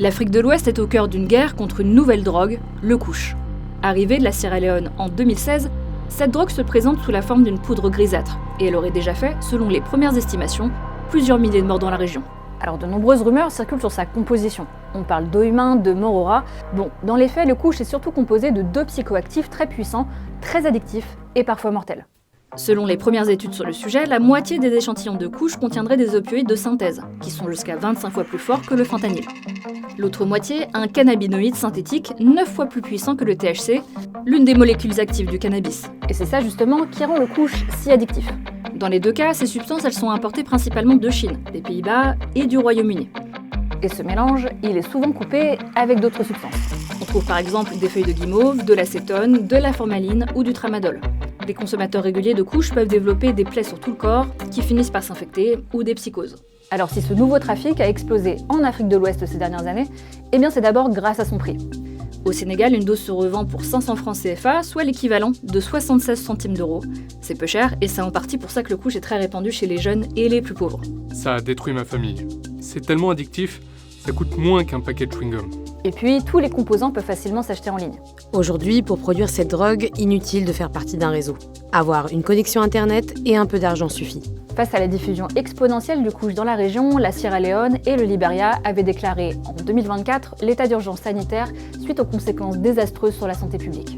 L'Afrique de l'Ouest est au cœur d'une guerre contre une nouvelle drogue, le couche. Arrivée de la Sierra Leone en 2016, cette drogue se présente sous la forme d'une poudre grisâtre, et elle aurait déjà fait, selon les premières estimations, plusieurs milliers de morts dans la région. Alors de nombreuses rumeurs circulent sur sa composition. On parle d'eau humain, de mort au rat. Bon, dans les faits, le couche est surtout composé de 2 psychoactifs très puissants, très addictifs et parfois mortels. Selon les premières études sur le sujet, la moitié des échantillons de couche contiendraient des opioïdes de synthèse, qui sont jusqu'à 25 fois plus forts que le fentanyl. L'autre moitié, un cannabinoïde synthétique 9 fois plus puissant que le THC, l'une des molécules actives du cannabis. Et c'est ça justement qui rend le couche si addictif. Dans les deux cas, ces substances elles sont importées principalement de Chine, des Pays-Bas et du Royaume-Uni. Et ce mélange, il est souvent coupé avec d'autres substances. On trouve par exemple des feuilles de guimauve, de l'acétone, de la formaline ou du tramadol. Les consommateurs réguliers de couche peuvent développer des plaies sur tout le corps qui finissent par s'infecter ou des psychoses. Alors si ce nouveau trafic a explosé en Afrique de l'Ouest ces dernières années, eh bien c'est d'abord grâce à son prix. Au Sénégal, une dose se revend pour 500 francs CFA, soit l'équivalent de 76 centimes d'euros. C'est peu cher et c'est en partie pour ça que le couche est très répandu chez les jeunes et les plus pauvres. Ça a détruit ma famille. C'est tellement addictif, ça coûte moins qu'un paquet de chewing-gum. Et puis, tous les composants peuvent facilement s'acheter en ligne. Aujourd'hui, pour produire cette drogue, inutile de faire partie d'un réseau. Avoir une connexion Internet et un peu d'argent suffit. Face à la diffusion exponentielle du couche dans la région, la Sierra Leone et le Liberia avaient déclaré en 2024 l'état d'urgence sanitaire suite aux conséquences désastreuses sur la santé publique.